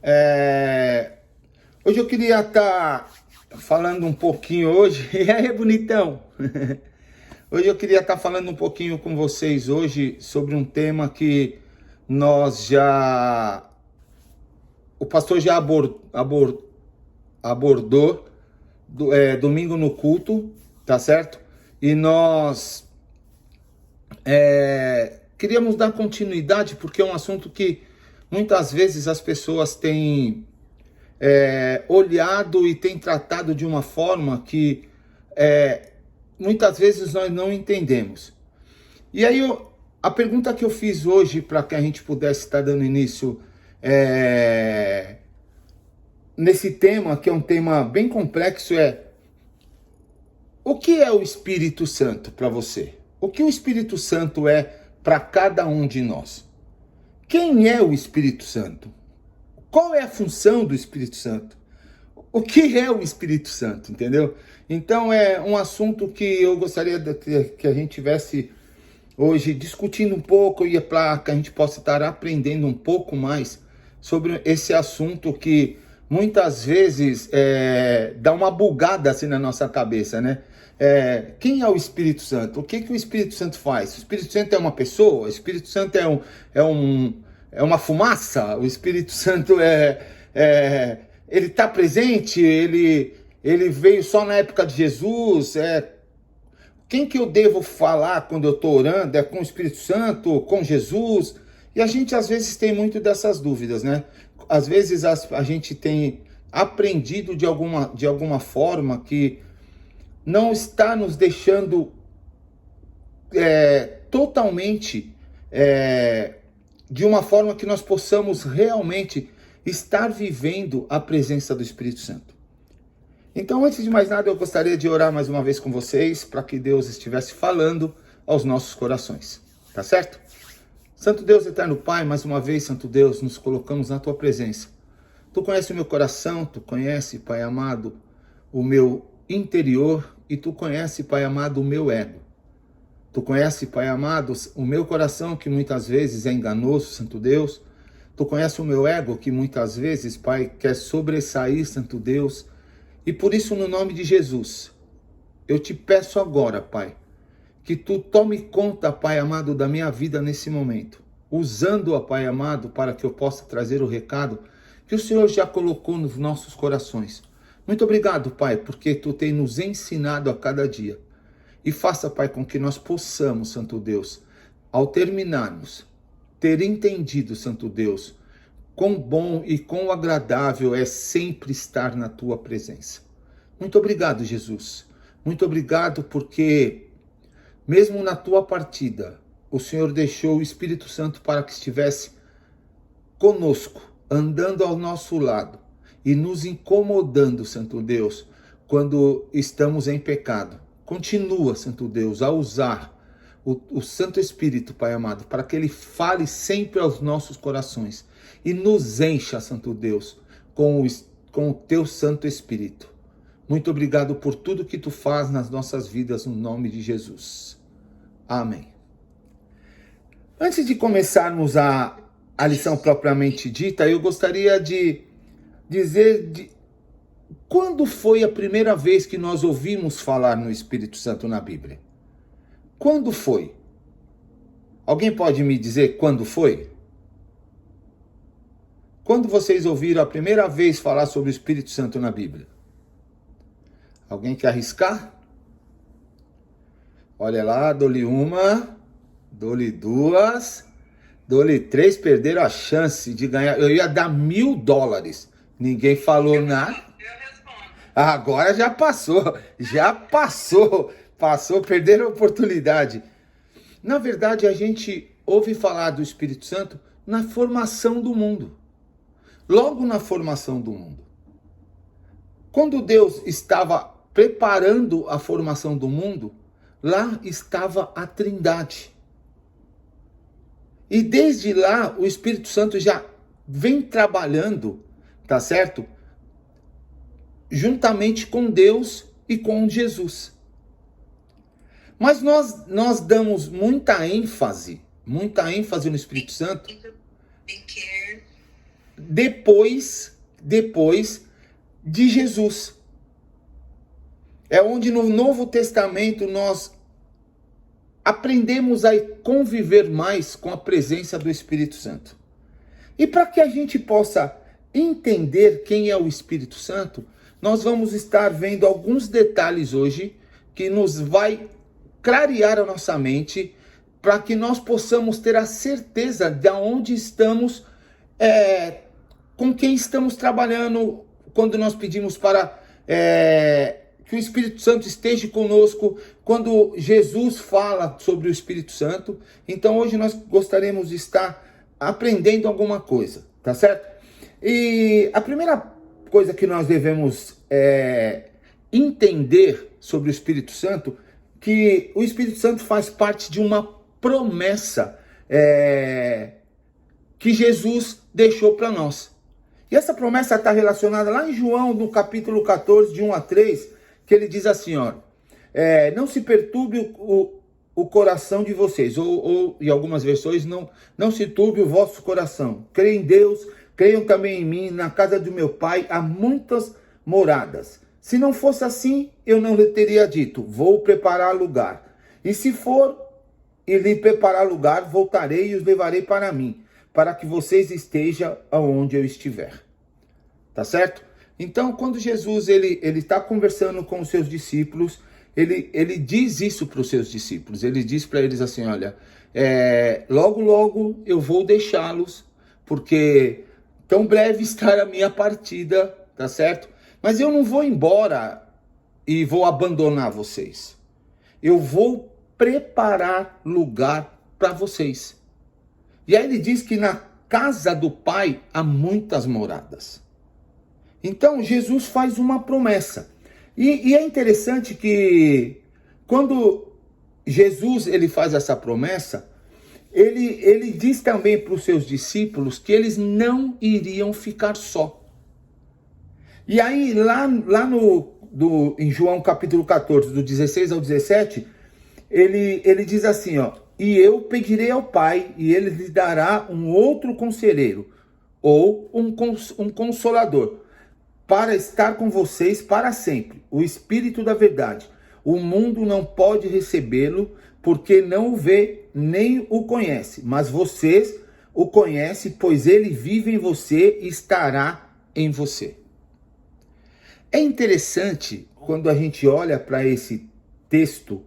É, Hoje eu queria estar falando um pouquinho hoje. E aí, bonitão? Hoje eu queria estar falando um pouquinho com vocês hoje sobre um tema que nós já... O pastor já abordou domingo no culto, tá certo? E nós queríamos dar continuidade porque é um assunto que muitas vezes as pessoas têm olhado e têm tratado de uma forma que muitas vezes nós não entendemos. E aí a pergunta que eu fiz hoje para que a gente pudesse estar dando início nesse tema, que é um tema bem complexo, o que é o Espírito Santo para você? O que o Espírito Santo é para cada um de nós? Quem é o Espírito Santo? Qual é a função do Espírito Santo? O que é o Espírito Santo, entendeu? Então é um assunto que eu gostaria que a gente tivesse hoje discutindo um pouco e para que a gente possa estar aprendendo um pouco mais sobre esse assunto que muitas vezes dá uma bugada assim na nossa cabeça, né? Quem é o Espírito Santo? O que o Espírito Santo faz? O Espírito Santo é uma pessoa? O Espírito Santo é uma fumaça? O Espírito Santo ele está presente? Ele veio só na época de Jesus? Quem que eu devo falar quando eu estou orando? É com o Espírito Santo? Com Jesus? E a gente às vezes tem muito dessas dúvidas, né? Às vezes a gente tem aprendido de alguma forma que não está nos deixando totalmente de uma forma que nós possamos realmente estar vivendo a presença do Espírito Santo. Então, antes de mais nada, eu gostaria de orar mais uma vez com vocês, para que Deus estivesse falando aos nossos corações, tá certo? Santo Deus, eterno Pai, mais uma vez, Santo Deus, nos colocamos na Tua presença. Tu conhece o meu coração, Tu conhece, Pai amado, o meu interior, e Tu conhece, Pai amado, o meu ego. Tu conhece, Pai amado, o meu coração, que muitas vezes é enganoso, Santo Deus. Tu conhece o meu ego, que muitas vezes, Pai, quer sobressair, Santo Deus. E por isso, no nome de Jesus, eu te peço agora, Pai, que Tu tome conta, Pai amado, da minha vida nesse momento, usando-a, Pai amado, para que eu possa trazer o recado que o Senhor já colocou nos nossos corações. Muito obrigado, Pai, porque Tu tem nos ensinado a cada dia. E faça, Pai, com que nós possamos, Santo Deus, ao terminarmos, ter entendido, Santo Deus, quão bom e quão agradável é sempre estar na Tua presença. Muito obrigado, Jesus. Muito obrigado porque, mesmo na Tua partida, o Senhor deixou o Espírito Santo para que estivesse conosco, andando ao nosso lado e nos incomodando, Santo Deus, quando estamos em pecado. Continua, Santo Deus, a usar o Santo Espírito, Pai amado, para que Ele fale sempre aos nossos corações e nos encha, Santo Deus, com o Teu Santo Espírito. Muito obrigado por tudo que Tu faz nas nossas vidas, no nome de Jesus. Amém. Antes de começarmos a lição propriamente dita, eu gostaria de dizer quando foi a primeira vez que nós ouvimos falar no Espírito Santo na Bíblia? Quando foi? Alguém pode me dizer quando foi? Quando vocês ouviram a primeira vez falar sobre o Espírito Santo na Bíblia? Alguém quer arriscar? Olha lá, dou-lhe uma, dou-lhe duas, dou-lhe três, perderam a chance de ganhar. Eu ia dar $1.000. Ninguém falou nada. Agora já passou, perderam a oportunidade. Na verdade, a gente ouve falar do Espírito Santo na formação do mundo. Logo na formação do mundo. Quando Deus estava preparando a formação do mundo, lá estava a Trindade. E desde lá, o Espírito Santo já vem trabalhando, tá certo? Juntamente com Deus e com Jesus. Mas nós damos muita ênfase no Espírito Santo. depois de Jesus. É onde no Novo Testamento nós aprendemos a conviver mais com a presença do Espírito Santo. E para que a gente possa entender quem é o Espírito Santo, nós vamos estar vendo alguns detalhes hoje que nos vai clarear a nossa mente para que nós possamos ter a certeza de onde estamos, com quem estamos trabalhando quando nós pedimos para que o Espírito Santo esteja conosco, quando Jesus fala sobre o Espírito Santo. Então hoje nós gostaríamos de estar aprendendo alguma coisa, tá certo? E a primeira coisa que nós devemos entender sobre o Espírito Santo, que o Espírito Santo faz parte de uma promessa que Jesus deixou para nós. E essa promessa está relacionada lá em João, no capítulo 14, de 1 a 3, que ele diz assim, ó, não se perturbe o coração de vocês, ou em algumas versões, não se turbe o vosso coração. Creem em Deus, creiam também em mim. Na casa do meu pai há muitas moradas. Se não fosse assim, eu não lhe teria dito, vou preparar lugar. E se for e lhe preparar lugar, voltarei e os levarei para mim, para que vocês estejam aonde eu estiver. Tá certo? Então, quando Jesus ele está conversando com os seus discípulos, ele diz isso para os seus discípulos. Ele diz para eles assim, olha, logo, logo eu vou deixá-los, porque tão breve está a minha partida, tá certo? Mas eu não vou embora e vou abandonar vocês. Eu vou preparar lugar para vocês. E aí ele diz que na casa do Pai há muitas moradas. Então Jesus faz uma promessa. E é interessante que quando Jesus ele faz essa promessa, ele diz também para os seus discípulos que eles não iriam ficar só. E aí lá em João capítulo 14, do 16 ao 17, ele diz assim, ó, e eu pedirei ao Pai, e ele lhe dará um outro conselheiro, ou um consolador, para estar com vocês para sempre, o Espírito da verdade. O mundo não pode recebê-lo, porque não o vê nem o conhece, mas vocês o conhecem, pois ele vive em você e estará em você. É interessante, quando a gente olha para esse texto,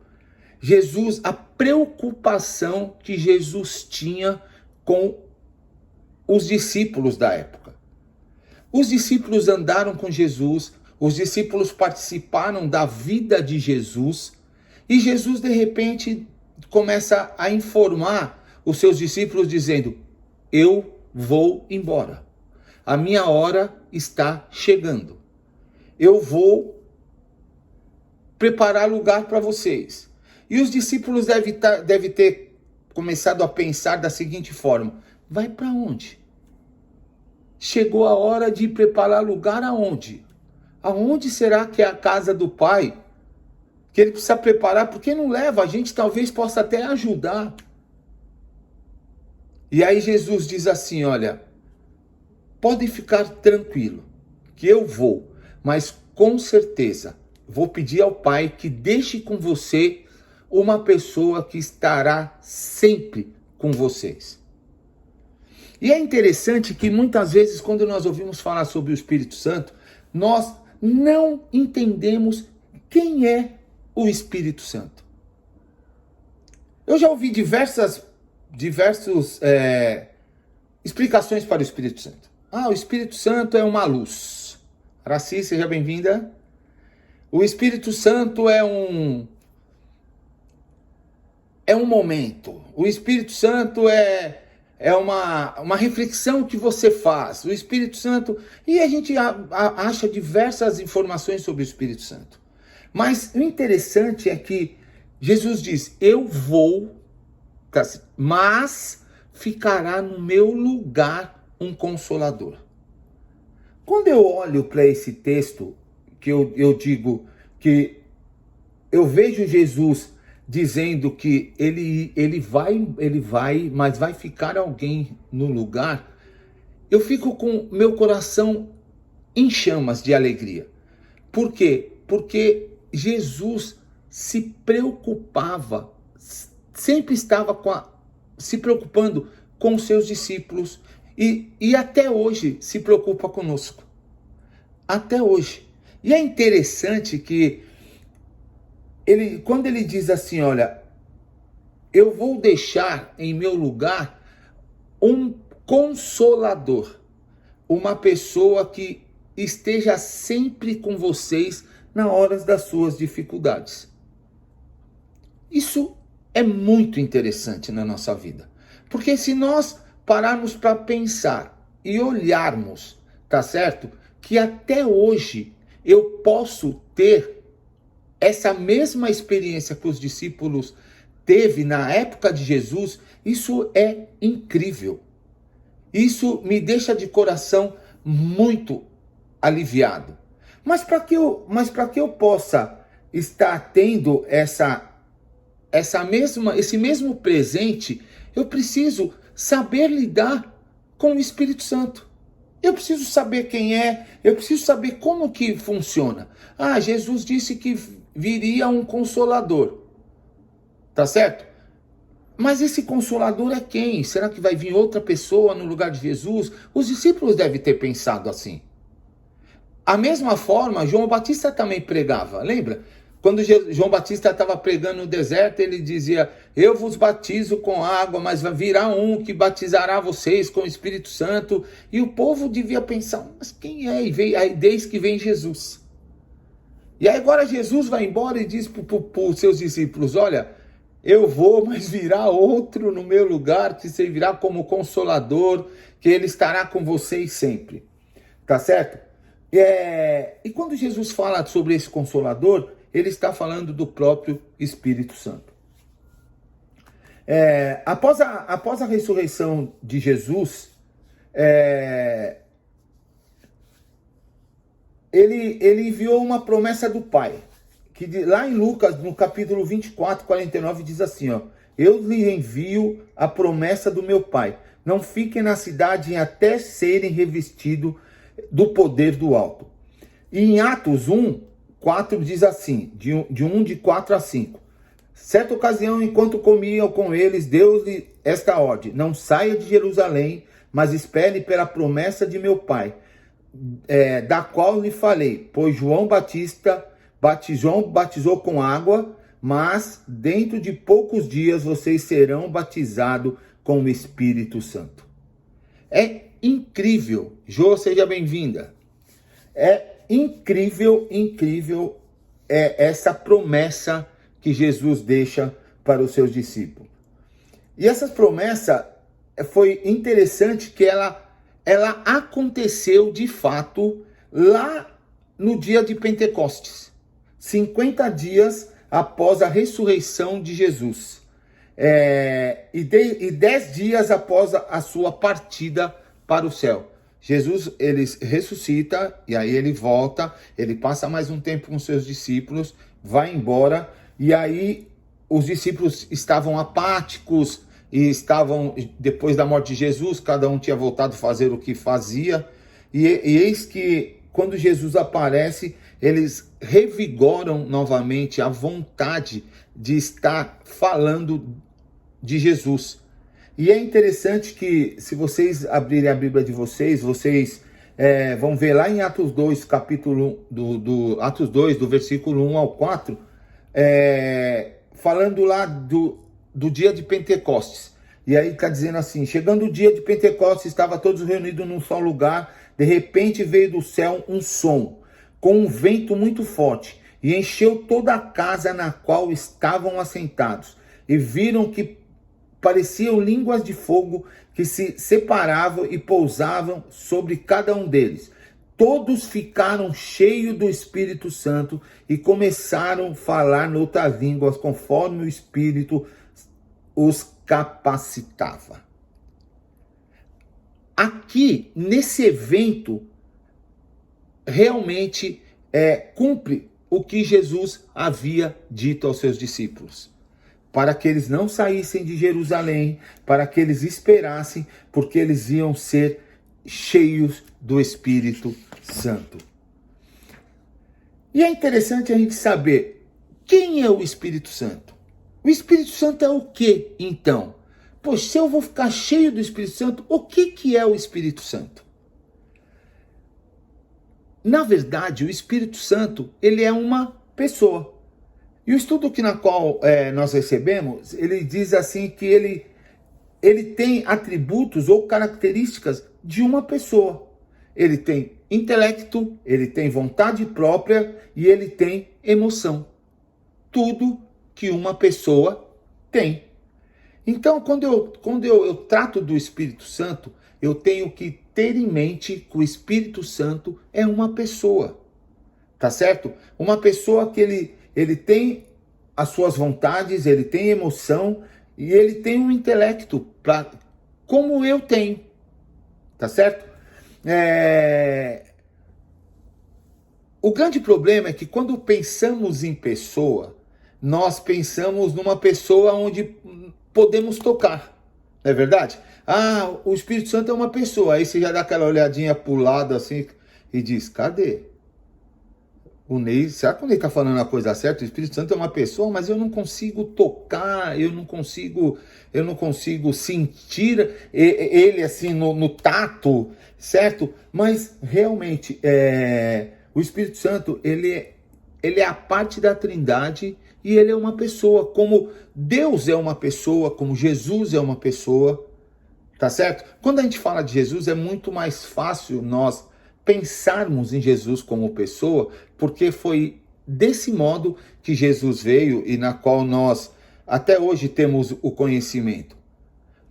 a preocupação que Jesus tinha com os discípulos da época. Os discípulos andaram com Jesus, os discípulos participaram da vida de Jesus, e Jesus de repente começa a informar os seus discípulos dizendo, eu vou embora, a minha hora está chegando, eu vou preparar lugar para vocês. E os discípulos devem ter começado a pensar da seguinte forma, vai para onde? Chegou a hora de preparar lugar aonde? Aonde será que é a casa do Pai? Que ele precisa preparar, porque não leva, a gente talvez possa até ajudar. E aí Jesus diz assim, olha, pode ficar tranquilo, que eu vou, mas com certeza vou pedir ao Pai que deixe com você uma pessoa que estará sempre com vocês. E é interessante que muitas vezes, quando nós ouvimos falar sobre o Espírito Santo, nós não entendemos quem é o Espírito Santo. Eu já ouvi diversas explicações para o Espírito Santo. O Espírito Santo é uma luz. Araci, seja bem-vinda. O Espírito Santo é um momento. O Espírito Santo é uma reflexão que você faz. O Espírito Santo... E a gente acha diversas informações sobre o Espírito Santo. Mas o interessante é que Jesus diz, eu vou, mas ficará no meu lugar um consolador. Quando eu olho para esse texto, que eu digo que eu vejo Jesus dizendo que ele vai, mas vai ficar alguém no lugar, eu fico com meu coração em chamas de alegria. Por quê? Porque Jesus se preocupava, sempre estava se preocupando com os seus discípulos e até hoje se preocupa conosco. Até hoje. E é interessante que quando ele diz assim, olha, eu vou deixar em meu lugar um consolador, uma pessoa que esteja sempre com vocês na hora das suas dificuldades. Isso é muito interessante na nossa vida, porque se nós pararmos para pensar e olharmos, tá certo? Que até hoje eu posso ter essa mesma experiência que os discípulos teve na época de Jesus, isso é incrível. Isso me deixa de coração muito aliviado. Mas para que eu possa estar tendo esse mesmo presente, eu preciso saber lidar com o Espírito Santo. Eu preciso saber quem é, eu preciso saber como que funciona. Ah, Jesus disse que viria um consolador. Tá certo? Mas esse consolador é quem? Será que vai vir outra pessoa no lugar de Jesus? Os discípulos devem ter pensado assim. A mesma forma, João Batista também pregava, lembra? Quando João Batista estava pregando no deserto, ele dizia, eu vos batizo com água, mas virá um que batizará vocês com o Espírito Santo. E o povo devia pensar, mas quem é? E veio, aí desde que vem Jesus. E aí agora Jesus vai embora e diz para os seus discípulos, olha, eu vou, mas virá outro no meu lugar, que servirá como consolador, que ele estará com vocês sempre. Tá certo? E quando Jesus fala sobre esse consolador, ele está falando do próprio Espírito Santo. Após a ressurreição de Jesus, ele enviou uma promessa do Pai. Que lá em Lucas, no capítulo 24, 49, diz assim, ó, eu lhe envio a promessa do meu Pai. Não fiquem na cidade até serem revestidos do poder do alto. E em Atos 1, 4 diz assim, de 4 a 5. Certa ocasião, enquanto comiam com eles, deu-lhe esta ordem, não saia de Jerusalém, mas espere pela promessa de meu Pai, da qual lhe falei, pois João batizou com água, mas dentro de poucos dias vocês serão batizados com o Espírito Santo. É incrível. Jô, seja bem-vinda. É incrível essa promessa que Jesus deixa para os seus discípulos. E essa promessa foi interessante que ela aconteceu de fato lá no dia de Pentecostes. 50 dias após a ressurreição de Jesus. E 10 dias após a sua partida para o céu. Jesus, ele ressuscita, e aí ele volta, ele passa mais um tempo com seus discípulos, vai embora, e aí os discípulos estavam apáticos, e estavam, depois da morte de Jesus, cada um tinha voltado a fazer o que fazia, e eis que, quando Jesus aparece, eles revigoram novamente a vontade de estar falando de Jesus. E é interessante que, se vocês abrirem a Bíblia de vocês vão ver lá em Atos 2, capítulo Atos 2, do versículo 1 ao 4, falando lá do dia de Pentecostes. E aí está dizendo assim, chegando o dia de Pentecostes, estava todos reunidos num só lugar, de repente veio do céu um som, com um vento muito forte, e encheu toda a casa na qual estavam assentados, e viram que pareciam línguas de fogo que se separavam e pousavam sobre cada um deles. Todos ficaram cheios do Espírito Santo e começaram a falar noutras línguas, conforme o Espírito os capacitava. Aqui, nesse evento, realmente cumpre o que Jesus havia dito aos seus discípulos. Para que eles não saíssem de Jerusalém, para que eles esperassem, porque eles iam ser cheios do Espírito Santo. E é interessante a gente saber quem é o Espírito Santo. O Espírito Santo é o que, então? Pois se eu vou ficar cheio do Espírito Santo, o que é o Espírito Santo? Na verdade, o Espírito Santo, ele é uma pessoa. E o estudo na qual nós recebemos, ele diz assim que ele tem atributos ou características de uma pessoa. Ele tem intelecto, ele tem vontade própria e ele tem emoção. Tudo que uma pessoa tem. Então, quando eu trato do Espírito Santo, eu tenho que ter em mente que o Espírito Santo é uma pessoa. Tá certo? Uma pessoa que ele tem as suas vontades, ele tem emoção e ele tem um intelecto como eu tenho. Tá certo? O grande problema é que quando pensamos em pessoa, nós pensamos numa pessoa onde podemos tocar. Não é verdade? Ah, o Espírito Santo é uma pessoa. Aí você já dá aquela olhadinha pro lado assim e diz, cadê? O Ney, será que o Ney está falando a coisa certa? O Espírito Santo é uma pessoa, mas eu não consigo tocar, eu não consigo sentir ele assim no tato, certo? Mas realmente, o Espírito Santo, ele é a parte da Trindade e ele é uma pessoa, como Deus é uma pessoa, como Jesus é uma pessoa, tá certo? Quando a gente fala de Jesus, é muito mais fácil nós pensarmos em Jesus como pessoa, porque foi desse modo que Jesus veio e na qual nós até hoje temos o conhecimento.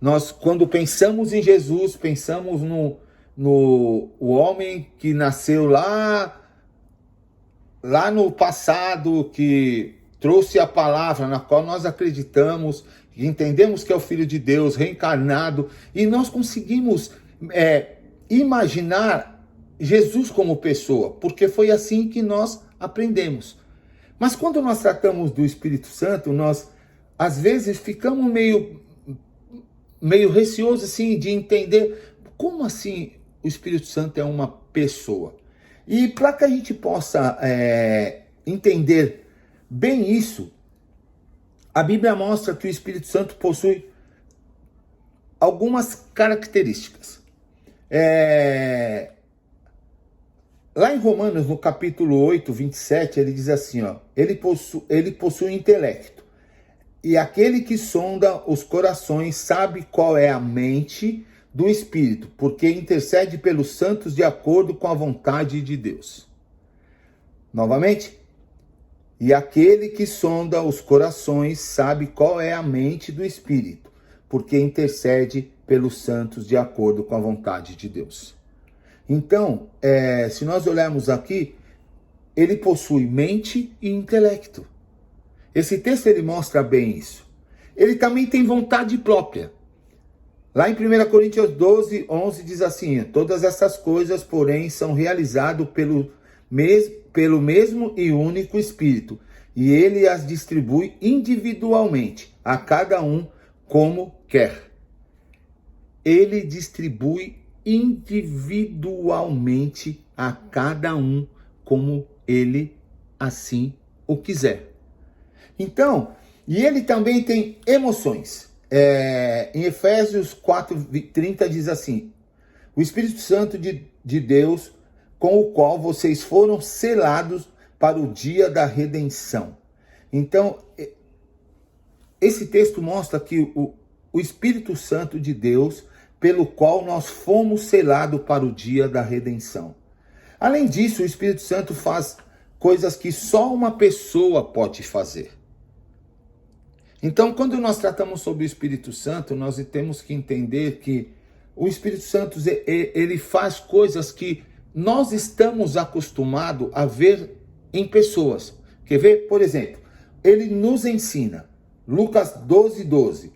Nós, quando pensamos em Jesus, pensamos no homem que nasceu lá no passado, que trouxe a palavra na qual nós acreditamos, entendemos que é o Filho de Deus, reencarnado, e nós conseguimos imaginar Jesus como pessoa, porque foi assim que nós aprendemos. Mas quando nós tratamos do Espírito Santo, nós às vezes ficamos meio receosos assim, de entender como assim o Espírito Santo é uma pessoa. E para que a gente possa entender bem isso, a Bíblia mostra que o Espírito Santo possui algumas características. Lá em Romanos, no capítulo 8, 27, ele diz assim, ó, ele possui intelecto. E aquele que sonda os corações sabe qual é a mente do Espírito, porque intercede pelos santos de acordo com a vontade de Deus. Novamente, e aquele que sonda os corações sabe qual é a mente do Espírito, porque intercede pelos santos de acordo com a vontade de Deus. Então, se nós olharmos aqui, ele possui mente e intelecto. Esse texto ele mostra bem isso. Ele também tem vontade própria. Lá em 1 Coríntios 12, 11 diz assim, todas essas coisas, porém, são realizadas pelo mesmo e único Espírito, e ele as distribui individualmente, a cada um como quer. Ele distribui individualmente a cada um como ele assim o quiser. Então, e ele também tem emoções. Em Efésios 4:30 diz assim, o Espírito Santo de Deus, com o qual vocês foram selados para o dia da redenção. Então, esse texto mostra que o Espírito Santo de Deus, pelo qual nós fomos selados para o dia da redenção. Além disso, o Espírito Santo faz coisas que só uma pessoa pode fazer. Então, quando nós tratamos sobre o Espírito Santo, nós temos que entender que o Espírito Santo, ele faz coisas que nós estamos acostumados a ver em pessoas. Quer ver? Por exemplo, ele nos ensina, Lucas 12:12.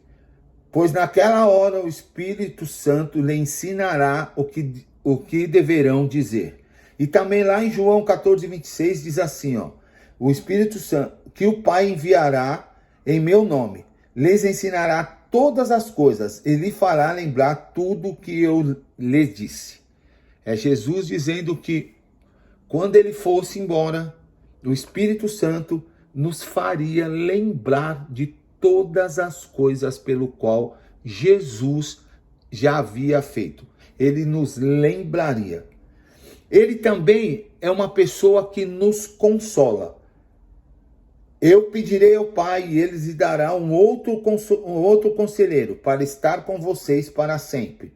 Pois naquela hora o Espírito Santo lhe ensinará o que deverão dizer. E também lá em João 14:26 diz assim, ó, o Espírito Santo, que o Pai enviará em meu nome, lhes ensinará todas as coisas e lhe fará lembrar tudo o que eu lhes disse. É Jesus dizendo que quando ele fosse embora, o Espírito Santo nos faria lembrar de todas as coisas pelo qual Jesus já havia feito. Ele nos lembraria. Ele também é uma pessoa que nos consola. Eu pedirei ao Pai e ele lhes dará um outro conselheiro para estar com vocês para sempre.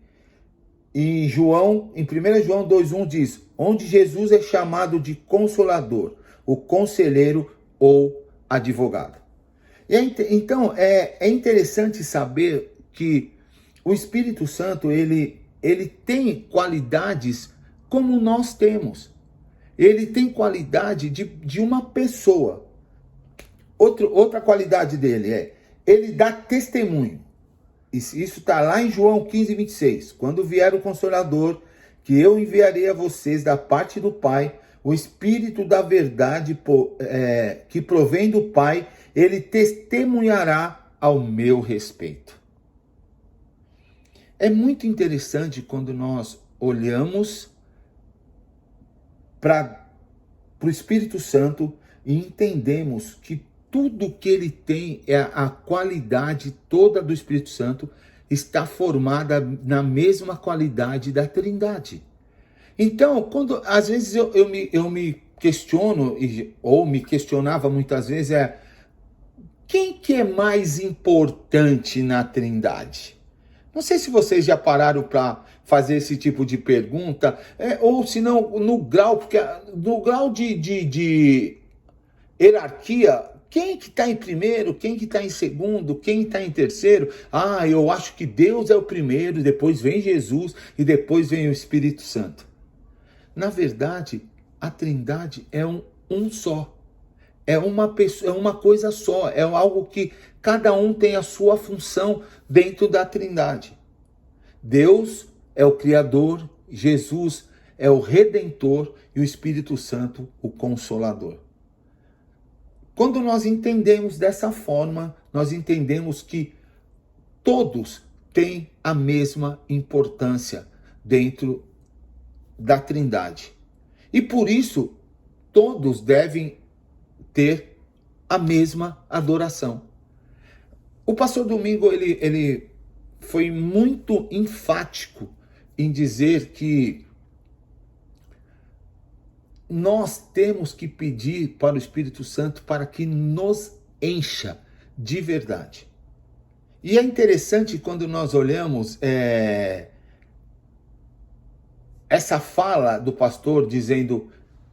E em 1 João 2,1 diz, onde Jesus é chamado de Consolador, o conselheiro ou advogado. Então, é interessante saber que o Espírito Santo, ele tem qualidades como nós temos. Ele tem qualidade de uma pessoa. Outra qualidade dele ele dá testemunho. Isso está lá em João 15:26. Quando vier o Consolador, que eu enviarei a vocês da parte do Pai, o Espírito da verdade que provém do Pai, ele testemunhará ao meu respeito. É muito interessante quando nós olhamos para o Espírito Santo e entendemos que tudo que ele tem, a qualidade toda do Espírito Santo, está formada na mesma qualidade da Trindade. Então, às vezes eu me questiono, ou me questionava muitas vezes, quem que é mais importante na Trindade? Não sei se vocês já pararam para fazer esse tipo de pergunta, ou se não, no grau de hierarquia, quem que está em primeiro, quem que está em segundo, quem está em terceiro? Eu acho que Deus é o primeiro, depois vem Jesus e depois vem o Espírito Santo. Na verdade, a Trindade é um só. É uma pessoa, é uma coisa só, é algo que cada um tem a sua função dentro da Trindade. Deus é o Criador, Jesus é o Redentor e o Espírito Santo o Consolador. Quando nós entendemos dessa forma, nós entendemos que todos têm a mesma importância dentro da Trindade. E por isso, todos devem ter a mesma adoração. O pastor Domingo, ele foi muito enfático em dizer que nós temos que pedir para o Espírito Santo para que nos encha de verdade. E é interessante quando nós olhamos essa fala do pastor dizendo,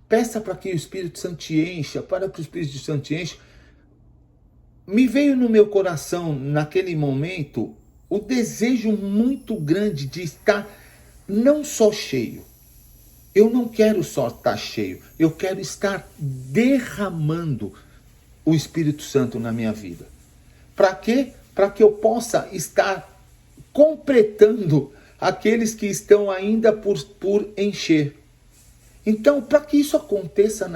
peça para que o Espírito Santo te encha, para que o Espírito Santo te encha. Me veio no meu coração, naquele momento, o desejo muito grande de estar não só cheio. Eu não quero só estar cheio, eu quero estar derramando o Espírito Santo na minha vida. Para quê? Para que eu possa estar completando aqueles que estão ainda por encher. Então, para que isso aconteça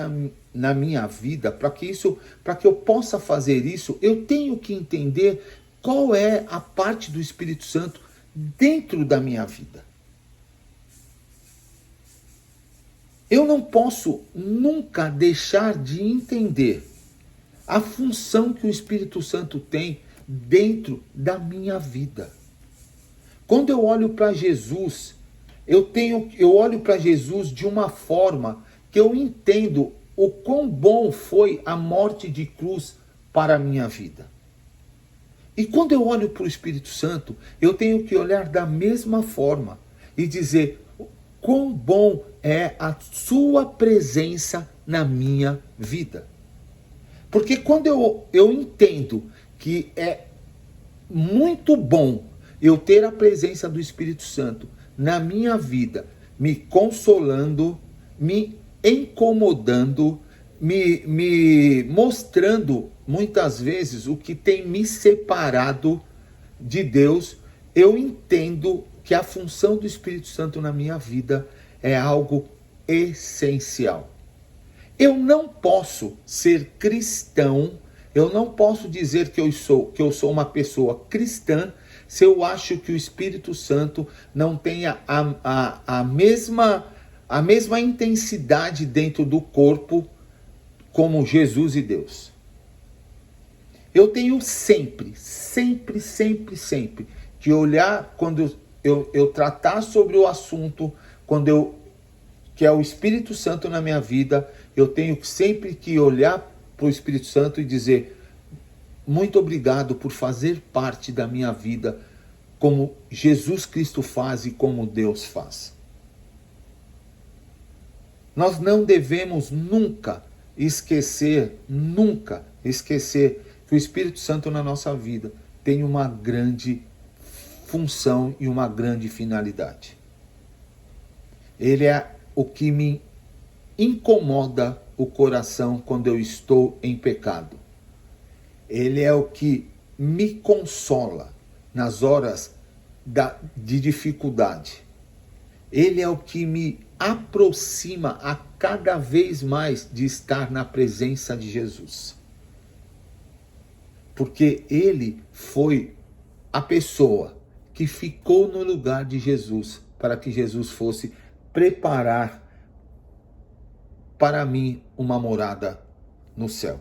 na minha vida, para que eu possa fazer isso, eu tenho que entender qual é a parte do Espírito Santo dentro da minha vida. Eu não posso nunca deixar de entender a função que o Espírito Santo tem dentro da minha vida. Quando eu olho para Jesus, eu olho para Jesus de uma forma que eu entendo o quão bom foi a morte de cruz para a minha vida. E quando eu olho para o Espírito Santo, eu tenho que olhar da mesma forma e dizer quão bom é a sua presença na minha vida. Porque quando eu entendo que é muito bom eu ter a presença do Espírito Santo na minha vida, me consolando, me incomodando, me mostrando muitas vezes o que tem me separado de Deus, eu entendo que a função do Espírito Santo na minha vida é algo essencial. Eu não posso ser cristão, eu não posso dizer que eu sou uma pessoa cristã se eu acho que o Espírito Santo não tenha a mesma intensidade dentro do corpo como Jesus e Deus. Eu tenho sempre que olhar, quando eu tratar sobre o assunto, que é o Espírito Santo na minha vida, eu tenho sempre que olhar para o Espírito Santo e dizer: muito obrigado por fazer parte da minha vida, como Jesus Cristo faz e como Deus faz. Nós não devemos nunca esquecer que o Espírito Santo na nossa vida tem uma grande função e uma grande finalidade. Ele é o que me incomoda o coração quando eu estou em pecado. Ele é o que me consola nas horas de dificuldade. Ele é o que me aproxima a cada vez mais de estar na presença de Jesus. Porque ele foi a pessoa que ficou no lugar de Jesus, para que Jesus fosse preparar para mim uma morada no céu.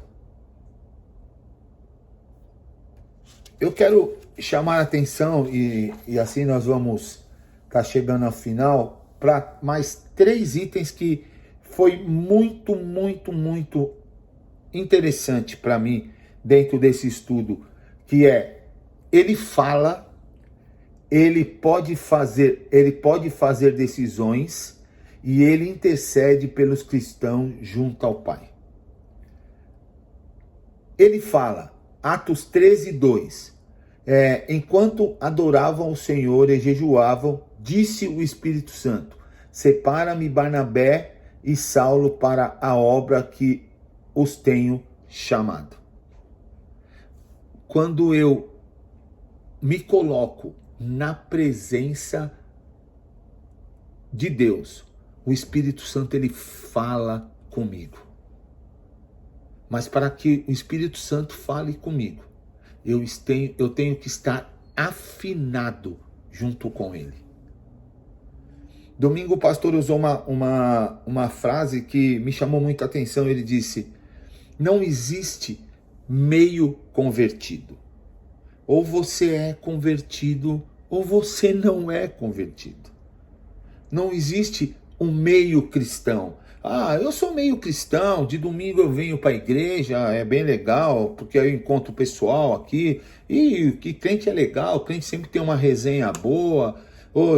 Eu quero chamar a atenção, e assim nós vamos estar chegando ao final, para mais 3 itens que foi muito interessante para mim dentro desse estudo, que é: ele fala, ele pode fazer decisões e ele intercede pelos cristãos junto ao Pai. Ele fala, Atos 13:2, enquanto adoravam o Senhor e jejuavam, disse o Espírito Santo: separa-me Barnabé e Saulo para a obra que os tenho chamado. Quando eu me coloco na presença de Deus, o Espírito Santo ele fala comigo. Mas para que o Espírito Santo fale comigo, eu tenho que estar afinado junto com ele. Domingo o pastor usou uma frase que me chamou muita atenção. Ele disse: não existe meio convertido. Ou você é convertido ou você não é convertido. Não existe um meio cristão. Eu sou meio cristão, de domingo eu venho para a igreja, é bem legal, porque eu encontro o pessoal aqui, e que crente é legal, crente sempre tem uma resenha boa,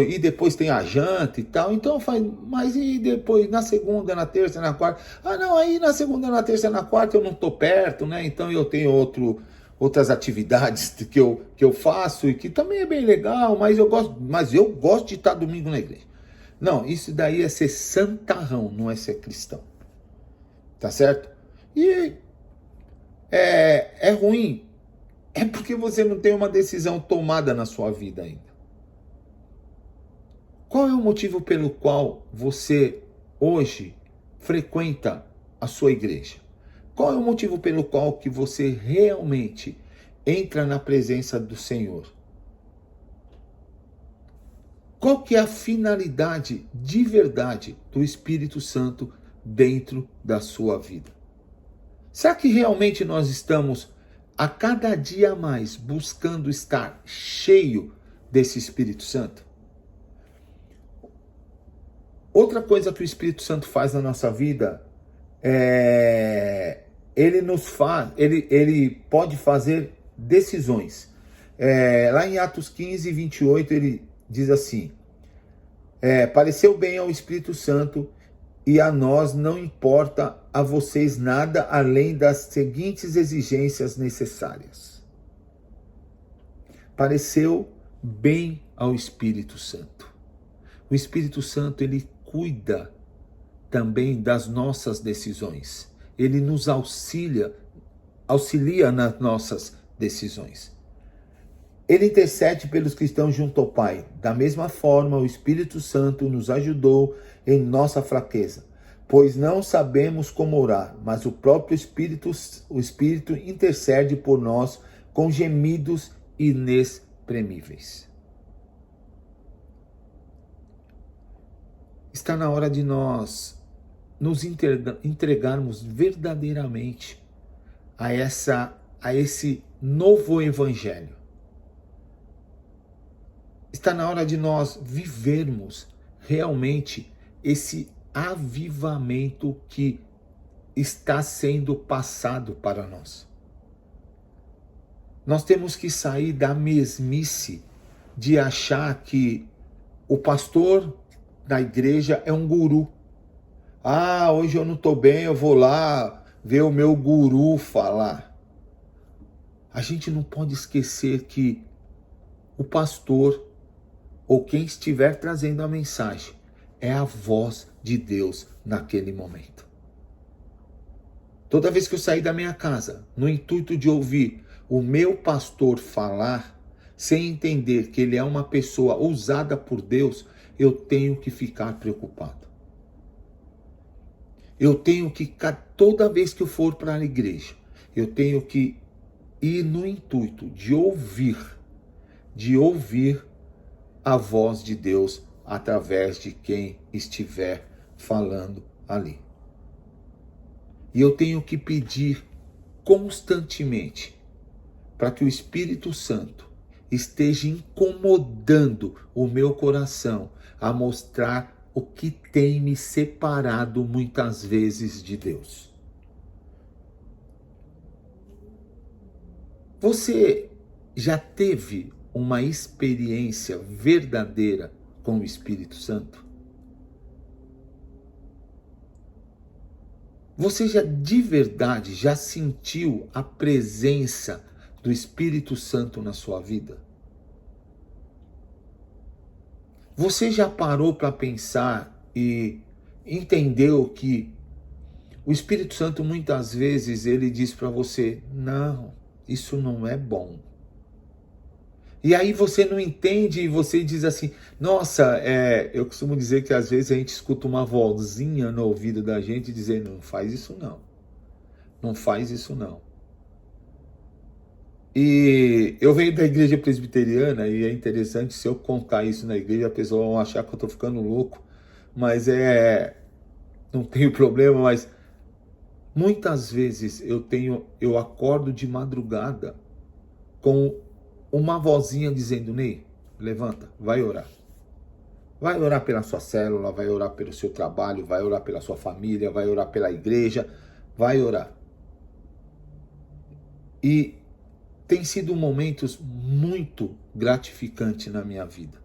e depois tem a janta e tal, então mas e depois, na segunda, na terça, na quarta? Aí na segunda, na terça, na quarta eu não estou perto, né? Então eu tenho outras atividades que eu faço, e que também é bem legal, mas eu gosto de estar domingo na igreja. Não, isso daí é ser santarrão, não é ser cristão. Tá certo? E é ruim. É porque você não tem uma decisão tomada na sua vida ainda. Qual é o motivo pelo qual você hoje frequenta a sua igreja? Qual é o motivo pelo qual que você realmente entra na presença do Senhor? Qual que é a finalidade de verdade do Espírito Santo dentro da sua vida? Será que realmente nós estamos a cada dia mais buscando estar cheio desse Espírito Santo? Outra coisa que o Espírito Santo faz na nossa vida ele pode fazer decisões. Lá em Atos 15:28 ele diz assim: pareceu bem ao Espírito Santo e a nós não importa a vocês nada além das seguintes exigências necessárias. Pareceu bem ao Espírito Santo. O Espírito Santo ele cuida também das nossas decisões. Ele nos auxilia nas nossas decisões. Ele intercede pelos cristãos junto ao Pai. Da mesma forma, o Espírito Santo nos ajudou em nossa fraqueza, pois não sabemos como orar, mas o próprio Espírito intercede por nós com gemidos inexprimíveis. Está na hora de nós nos entregarmos verdadeiramente a esse novo evangelho. Está na hora de nós vivermos realmente esse avivamento que está sendo passado para nós. Nós temos que sair da mesmice de achar que o pastor da igreja é um guru. Ah, hoje eu não estou bem, eu vou lá ver o meu guru falar. A gente não pode esquecer que o pastor, ou quem estiver trazendo a mensagem, é a voz de Deus naquele momento. Toda vez que eu sair da minha casa, no intuito de ouvir o meu pastor falar, sem entender que ele é uma pessoa usada por Deus, eu tenho que ficar preocupado. Eu tenho que, toda vez que eu for para a igreja, eu tenho que ir no intuito de ouvir a voz de Deus através de quem estiver falando ali. E eu tenho que pedir constantemente para que o Espírito Santo esteja incomodando o meu coração a mostrar o que tem me separado muitas vezes de Deus. Você já teve uma experiência verdadeira com o Espírito Santo? Você já de verdade já sentiu a presença do Espírito Santo na sua vida? Você já parou para pensar e entendeu que o Espírito Santo muitas vezes ele diz para você, não, isso não é bom. E aí você não entende e você diz assim, nossa, eu costumo dizer que às vezes a gente escuta uma vozinha no ouvido da gente dizendo, não faz isso não, não faz isso não. E eu venho da igreja presbiteriana e é interessante, se eu contar isso na igreja, a pessoa vai achar que eu estou ficando louco, mas não tenho problema, mas muitas vezes eu acordo de madrugada com uma vozinha dizendo, Ney, levanta, vai orar. Vai orar pela sua célula, vai orar pelo seu trabalho, vai orar pela sua família, vai orar pela igreja, vai orar. E tem sido momentos muito gratificantes na minha vida.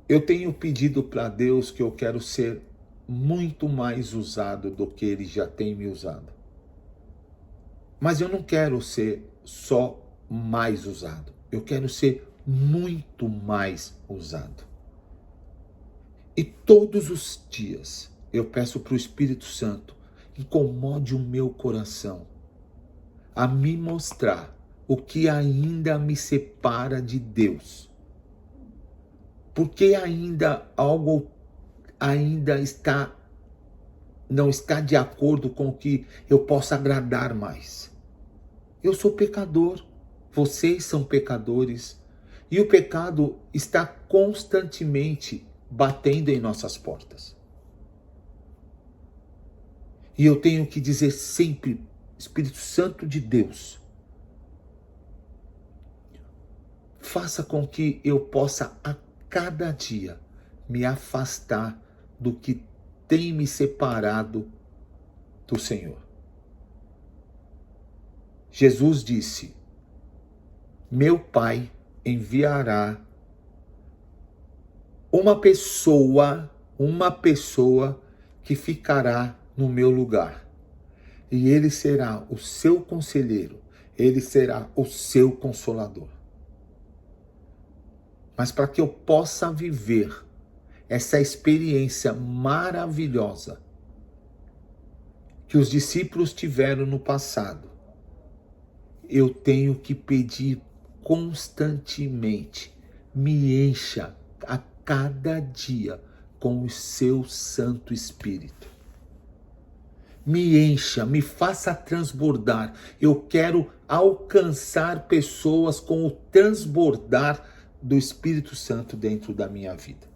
Eu tenho pedido para Deus que eu quero ser muito mais usado do que Ele já tem me usado. Mas eu não quero ser só mais usado. Eu quero ser muito mais usado. E todos os dias eu peço para o Espírito Santo, incomode o meu coração a me mostrar o que ainda me separa de Deus. Porque algo não está de acordo com o que eu possa agradar mais. Eu sou pecador, vocês são pecadores, e o pecado está constantemente batendo em nossas portas. E eu tenho que dizer sempre, Espírito Santo de Deus, faça com que eu possa a cada dia me afastar do que tem me separado do Senhor. Jesus disse, meu Pai enviará uma pessoa que ficará no meu lugar. E ele será o seu conselheiro, ele será o seu consolador. Mas para que eu possa viver essa experiência maravilhosa que os discípulos tiveram no passado, eu tenho que pedir constantemente, me encha a cada dia com o seu Santo Espírito. Me encha, me faça transbordar. Eu quero alcançar pessoas com o transbordar do Espírito Santo dentro da minha vida.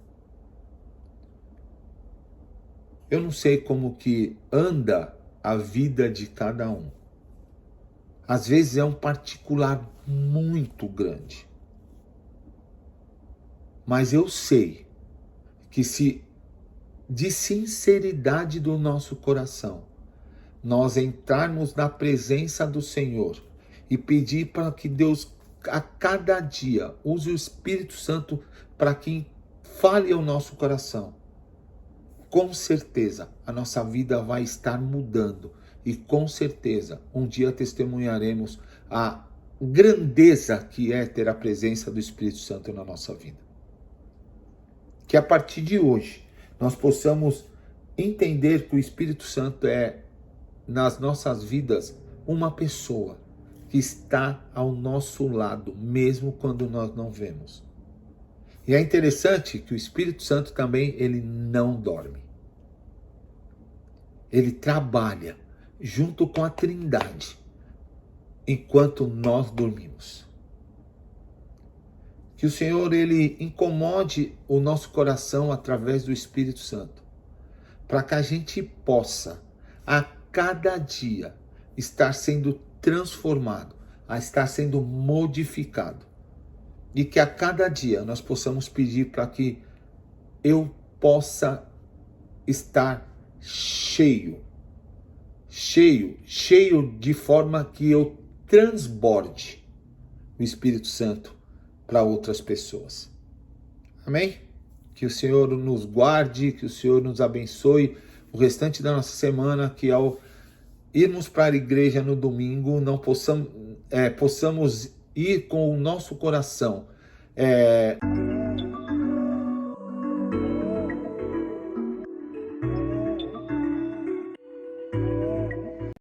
Eu não sei como que anda a vida de cada um. Às vezes é um particular muito grande. Mas eu sei que se de sinceridade do nosso coração nós entrarmos na presença do Senhor e pedir para que Deus a cada dia use o Espírito Santo para que fale ao nosso coração, com certeza a nossa vida vai estar mudando e com certeza um dia testemunharemos a grandeza que é ter a presença do Espírito Santo na nossa vida. Que a partir de hoje nós possamos entender que o Espírito Santo é nas nossas vidas uma pessoa que está ao nosso lado, mesmo quando nós não vemos. E é interessante que o Espírito Santo também, ele não dorme. Ele trabalha junto com a Trindade enquanto nós dormimos. Que o Senhor, ele incomode o nosso coração através do Espírito Santo, para que a gente possa, a cada dia, estar sendo transformado, a estar sendo modificado. E que a cada dia nós possamos pedir para que eu possa estar cheio de forma que eu transborde o Espírito Santo para outras pessoas. Amém? Que o Senhor nos guarde, que o Senhor nos abençoe o restante da nossa semana, que ao irmos para a igreja no domingo, não possamos ir com o nosso coração